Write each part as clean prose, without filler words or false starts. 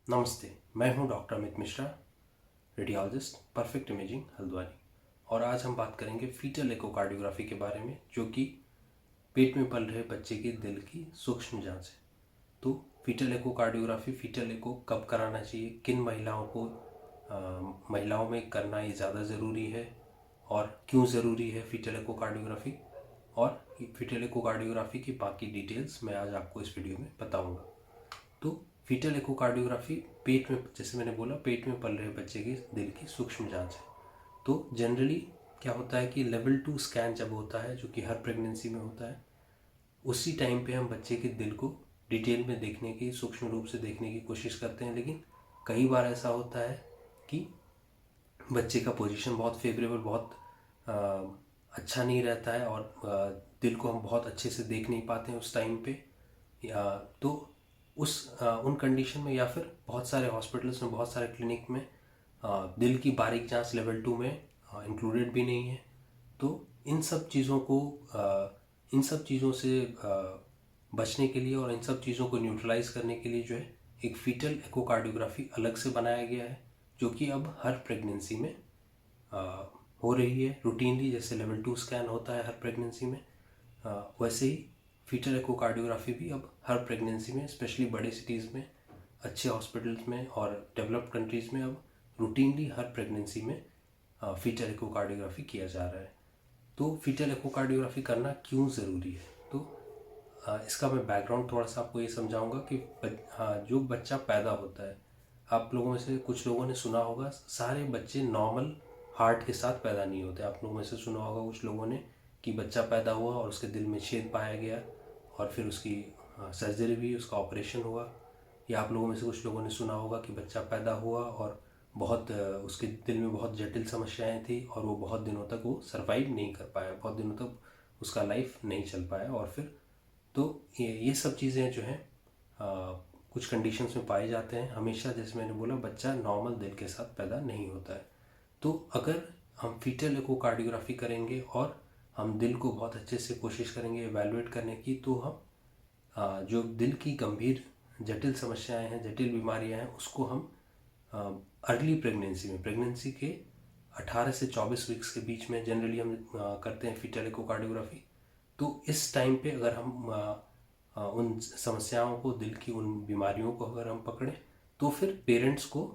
नमस्ते। मैं हूं doctor Amit Mishra, radiologist, perfect imaging, Haldwani. और आज हम बात करेंगे फीटल एकोकार्डियोग्राफी के बारे में, जो कि पेट में पल रहे बच्चे के दिल की सूक्ष्म जांच है। तो फीटल एकोकार्डियोग्राफी, फीटल एको कब कराना चाहिए, किन महिलाओं में करना ये ज़्यादा ज़रूरी है और क्यों ज़रूरी है फीटल एकोकार्डियोग्राफी, और फीटल एकोकार्डियोग्राफी की बाकी डिटेल्स मैं आज आपको इस वीडियो में बताऊंगा। तो फीटल एकोकार्डियोग्राफी पेट में, जैसे मैंने बोला, पेट में पल रहे बच्चे के दिल की सूक्ष्म जांच है। तो जनरली क्या होता है कि लेवल 2 स्कैन जब होता है, जो कि हर प्रेगनेंसी में होता है, उसी टाइम पे हम बच्चे के दिल को डिटेल में देखने की, सूक्ष्म रूप से देखने की कोशिश करते हैं। लेकिन कई बार ऐसा होता है कि बच्चे का पोजीशन बहुत फेवरेबल, बहुत अच्छा नहीं रहता है और दिल को हम बहुत अच्छे से देख नहीं पाते हैं उस टाइम पे। तो उन कंडीशन में, या फिर बहुत सारे हॉस्पिटल्स में, बहुत सारे क्लिनिक में दिल की बारीक जांच लेवल 2 में इंक्लूडेड भी नहीं है। तो इन सब चीज़ों से बचने के लिए और इन सब चीज़ों को न्यूट्रलाइज करने के लिए जो है, एक फीटल एकोकार्डियोग्राफी अलग से बनाया गया है, जो कि अब हर प्रेगनेंसी में आ, हो रही है रूटीनली। जैसे लेवल 2 स्कैन होता है हर प्रेगनेंसी में, वैसे ही फीटल एकोकार्डियोग्राफी भी अब हर प्रेगनेंसी में, स्पेशली बड़े सिटीज़ में, अच्छे हॉस्पिटल्स में और डेवलप्ड कंट्रीज़ में अब रूटीनली हर प्रेगनेंसी में फीटल एकोकार्डियोग्राफी किया जा रहा है। तो फीटल एकोकार्डियोग्राफी करना क्यों ज़रूरी है, तो इसका मैं बैकग्राउंड थोड़ा सा आपको ये समझाऊंगा कि जो बच्चा पैदा होता है, आप लोगों में से कुछ लोगों ने सुना होगा, सारे बच्चे नॉर्मल हार्ट के साथ पैदा नहीं होते। आप लोगों में से सुना होगा कुछ लोगों ने कि बच्चा पैदा हुआ और उसके दिल में छेद पाया गया और फिर उसकी सर्जरी हुई, उसका ऑपरेशन हुआ। या आप लोगों में से कुछ लोगों ने सुना होगा कि बच्चा पैदा हुआ और उसके दिल में बहुत जटिल समस्याएं थी और वो बहुत दिनों तक वो सरवाइव नहीं कर पाया, बहुत दिनों तक उसका लाइफ नहीं चल पाया। और फिर तो ये सब चीज़ें जो हैं कुछ कंडीशंस में पाए जाते हैं। हमेशा, जैसे मैंने बोला, बच्चा नॉर्मल दिल के साथ पैदा नहीं होता है। तो अगर हम फीटल एकोकार्डियोग्राफी करेंगे और हम दिल को बहुत अच्छे से कोशिश करेंगे एवेलुएट करने की, तो हम जो दिल की गंभीर जटिल समस्याएं हैं, जटिल बीमारियां हैं, उसको हम अर्ली प्रेगनेंसी में, प्रेगनेंसी के 18 से 24 वीक्स के बीच में जनरली हम करते हैं फीटल एकोकार्डियोग्राफी। तो इस टाइम पे अगर हम उन समस्याओं को, दिल की उन बीमारियों को अगर हम पकड़ें, तो फिर पेरेंट्स को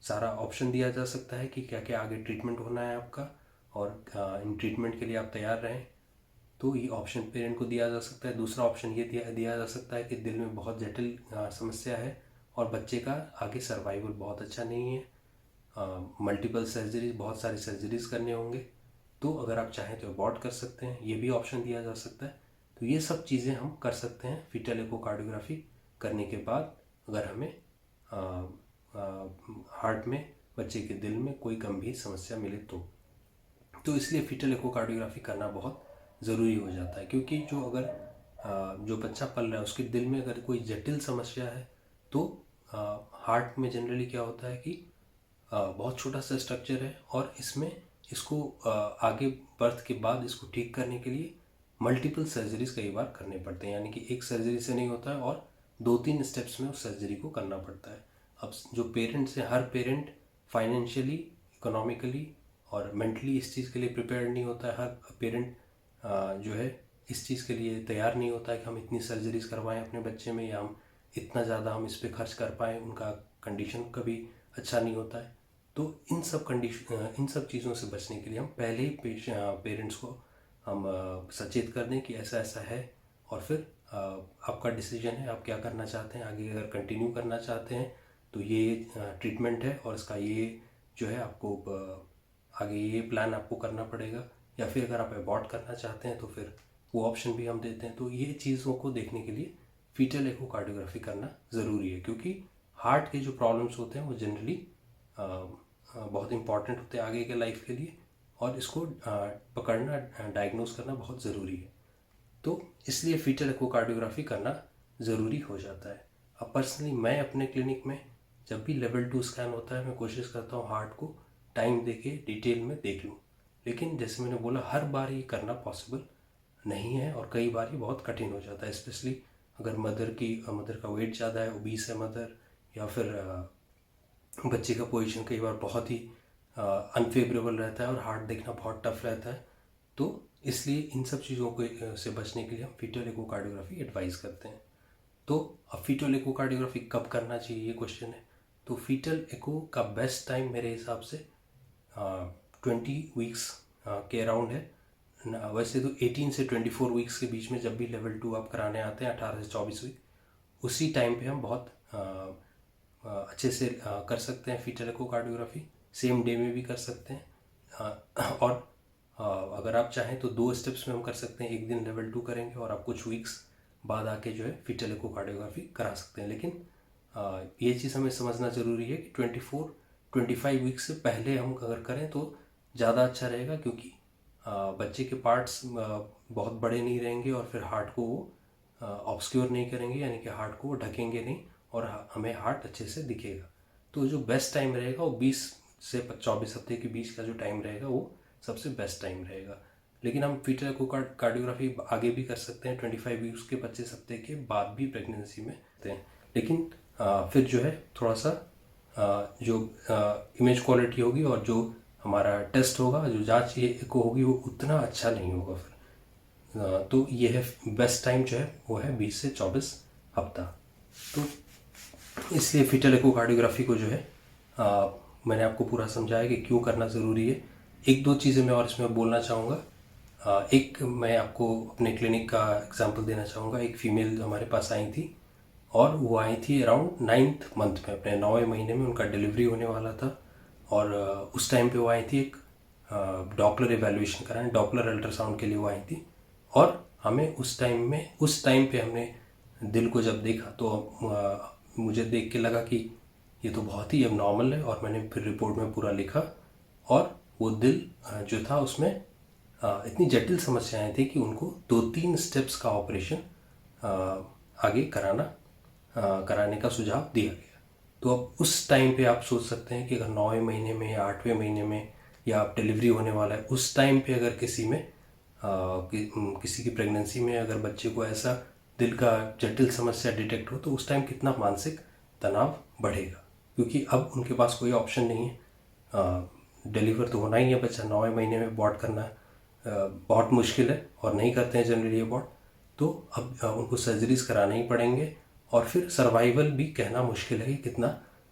सारा ऑप्शन दिया जा सकता है कि क्या क्या आगे ट्रीटमेंट होना है आपका, और इन ट्रीटमेंट के लिए आप तैयार रहें। तो ये ऑप्शन पेरेंट को दिया जा सकता है। दूसरा ऑप्शन ये दिया जा सकता है कि दिल में बहुत जटिल समस्या है और बच्चे का आगे सर्वाइवल बहुत अच्छा नहीं है, मल्टीपल सर्जरीज, बहुत सारी सर्जरीज करने होंगे, तो अगर आप चाहें तो अबॉर्ट कर सकते हैं, ये भी ऑप्शन दिया जा सकता है। तो ये सब चीज़ें हम कर सकते हैं फीटल एकोकार्डियोग्राफी करने के बाद, अगर हमें हार्ट में, बच्चे के दिल में कोई गंभीर समस्या मिले तो इसलिए फीटल एकोकार्डियोग्राफी करना बहुत ज़रूरी हो जाता है। क्योंकि जो बच्चा पल रहा है, उसके दिल में अगर कोई जटिल समस्या है, तो हार्ट में जनरली क्या होता है कि बहुत छोटा सा स्ट्रक्चर है और इसको आगे बर्थ के बाद इसको ठीक करने के लिए मल्टीपल सर्जरीज कई बार करने पड़ते हैं। यानी कि एक सर्जरी से नहीं होता है और 2-3 स्टेप्स में उस सर्जरी को करना पड़ता है। अब जो पेरेंट्स हैं, हर पेरेंट फाइनेंशियली, इकोनॉमिकली और मेंटली इस चीज़ के लिए प्रिपेयर्ड नहीं होता है। हर पेरेंट जो है इस चीज़ के लिए तैयार नहीं होता है कि हम इतनी सर्जरीज करवाएं अपने बच्चे में, या हम इतना ज़्यादा हम इस पर खर्च कर पाएँ। उनका कंडीशन कभी अच्छा नहीं होता है। तो इन सब चीज़ों से बचने के लिए हम पहले ही पेरेंट्स को हम सचेत कर दें कि ऐसा ऐसा है, और फिर आपका डिसीजन है, आप क्या करना चाहते हैं आगे। अगर कंटिन्यू करना चाहते हैं तो ये ट्रीटमेंट है और इसका ये जो है आपको आगे ये प्लान आपको करना पड़ेगा। या फिर अगर आप अबॉर्ट करना चाहते हैं तो फिर वो ऑप्शन भी हम देते हैं। तो ये चीज़ों को देखने के लिए फीटल एकोकार्डियोग्राफी करना ज़रूरी है, क्योंकि हार्ट के जो प्रॉब्लम्स होते हैं वो जनरली बहुत इंपॉर्टेंट होते हैं आगे के लाइफ के लिए, और इसको पकड़ना, डायग्नोज करना बहुत ज़रूरी है। तो इसलिए फीटल एकोकार्डियोग्राफी करना ज़रूरी हो जाता है। अब पर्सनली मैं अपने क्लिनिक में जब भी लेवल 2 स्कैन होता है, मैं कोशिश करता हूँ हार्ट को टाइम देके डिटेल में देख लूँ। लेकिन जैसे मैंने बोला, हर बार ये करना पॉसिबल नहीं है और कई बार ये बहुत कठिन हो जाता है, स्पेशली अगर मदर का वेट ज़्यादा है, ओबीस है मदर, या फिर बच्चे का पोजीशन कई बार बहुत ही अनफेवरेबल रहता है और हार्ट देखना बहुत टफ रहता है। तो इसलिए इन सब चीज़ों को से बचने के लिए हम फीटल इकोकार्डियोग्राफी एडवाइस करते हैं। तो अब फीटल इकोकार्डियोग्राफी कब करना चाहिए, ये क्वेश्चन है। तो फीटल इको का बेस्ट टाइम मेरे हिसाब से 20 वीक्स के अराउंड है। वैसे तो 18 से 24 वीक्स के बीच में जब भी लेवल 2 आप कराने आते हैं, 18 से 24 वीक, उसी टाइम पे हम बहुत अच्छे से कर सकते हैं फीटल इकोकार्डियोग्राफी। सेम डे में भी कर सकते हैं और अगर आप चाहें तो 2 स्टेप्स में हम कर सकते हैं। एक दिन लेवल 2 करेंगे और आप कुछ वीक्स बाद आके जो है फीटल इकोकार्डियोग्राफी करा सकते हैं। लेकिन ये चीज़ हमें समझना ज़रूरी है कि 24-25 वीक्स से पहले हम अगर करें तो ज़्यादा अच्छा रहेगा, क्योंकि बच्चे के पार्ट्स बहुत बड़े नहीं रहेंगे और फिर हार्ट को वो ऑब्स्क्योर नहीं करेंगे, यानी कि हार्ट को वो ढकेंगे नहीं और हमें हार्ट अच्छे से दिखेगा। तो जो बेस्ट टाइम रहेगा वो 20 से 24 हफ्ते के बीच का जो टाइम रहेगा वो सबसे बेस्ट टाइम रहेगा। लेकिन हम फीटल इकोकार्डियोग्राफी आगे भी कर सकते हैं 25 वीक्स के 25 हफ्ते के बाद भी प्रेगनेंसी में करते हैं। लेकिन फिर जो है थोड़ा सा जो इमेज क्वालिटी होगी और जो हमारा टेस्ट होगा, जो जांच ये इको होगी, वो उतना अच्छा नहीं होगा फिर। तो ये है बेस्ट टाइम जो है वो है 20 से 24 हफ्ता। तो इसलिए फीटल इकोकार्डियोग्राफी को जो है मैंने आपको पूरा समझाया कि क्यों करना ज़रूरी है। एक दो चीज़ें मैं और इसमें बोलना चाहूँगा। एक मैं आपको अपने क्लिनिक का एग्जांपल देना चाहूँगा। एक फ़ीमेल हमारे पास आई थी और वो आई थी अराउंड 9th मंथ में, अपने 9वें महीने में उनका डिलीवरी होने वाला था। और उस टाइम पे वो आई थी एक डॉपलर एवेल्यूएशन कराने, डॉपलर अल्ट्रासाउंड के लिए वो आई थी। और हमें उस टाइम पे हमने दिल को जब देखा तो मुझे देख के लगा कि ये तो बहुत ही अब नॉर्मल है, और मैंने फिर रिपोर्ट में पूरा लिखा। और वो दिल जो था उसमें इतनी जटिल समस्याएं थी कि उनको 2-3 स्टेप्स का ऑपरेशन आगे कराने का सुझाव दिया गया। तो अब उस टाइम पे आप सोच सकते हैं कि अगर 9वें महीने में या 8वें महीने में या आप डिलीवरी होने वाला है, उस टाइम पे अगर किसी की प्रेगनेंसी में अगर बच्चे को ऐसा दिल का जटिल समस्या डिटेक्ट हो, तो उस टाइम कितना मानसिक तनाव बढ़ेगा। क्योंकि अब उनके पास कोई ऑप्शन नहीं है, डिलीवर तो होना ही है बच्चा। 9वें महीने में अबॉर्ट करना बहुत मुश्किल है और नहीं करते हैं जनरली अबॉर्ट। तो अब उनको सर्जरीज कराने ही पड़ेंगे, और फिर सर्वाइवल भी कहना मुश्किल है कि कितना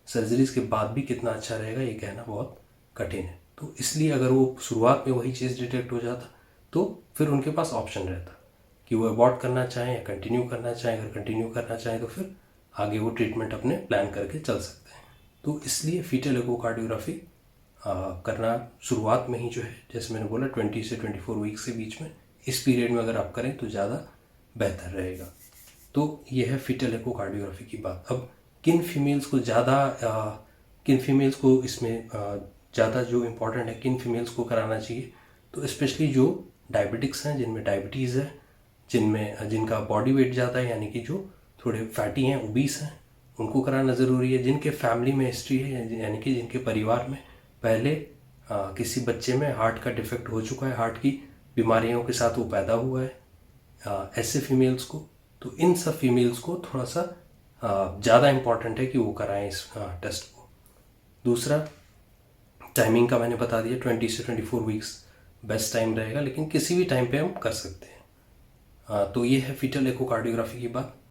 सर्जरीज के बाद भी कितना अच्छा रहेगा, ये कहना बहुत कठिन है। तो इसलिए अगर वो शुरुआत में वही चीज़ डिटेक्ट हो जाता तो फिर उनके पास ऑप्शन रहता कि वो अबॉर्ट करना चाहें या कंटिन्यू करना चाहें। अगर कंटिन्यू करना चाहें तो फिर आगे वो ट्रीटमेंट अपने प्लान करके चल सकते हैं। तो इसलिए फीटल इकोकार्डियोग्राफी करना शुरुआत में ही जो है, जैसे मैंने बोला 20 से 24 वीक्स के बीच में, इस पीरियड में अगर आप करें तो ज़्यादा बेहतर रहेगा। तो ये है फीटल इकोकार्डियोग्राफी की बात। अब किन फीमेल्स को इसमें ज़्यादा जो इम्पोर्टेंट है, किन फीमेल्स को कराना चाहिए, तो स्पेशली जो डायबिटिक्स हैं, जिनमें डायबिटीज़ है, जिनका बॉडी वेट ज़्यादा है, यानी कि जो थोड़े फैटी हैं, ओबीस हैं, उनको कराना ज़रूरी है। जिनके फैमिली में हिस्ट्री है, यानी कि जिनके परिवार में पहले किसी बच्चे में हार्ट का डिफेक्ट हो चुका है, हार्ट की बीमारियों के साथ वो पैदा हुआ है, ऐसे फीमेल्स को, तो इन सब फीमेल्स को थोड़ा सा ज़्यादा इम्पॉर्टेंट है कि वो कराएं इस टेस्ट को। दूसरा, टाइमिंग का मैंने बता दिया, 20 से 24 वीक्स बेस्ट टाइम रहेगा, लेकिन किसी भी टाइम पे हम कर सकते हैं। तो ये है फीटल इकोकार्डियोग्राफी की बात।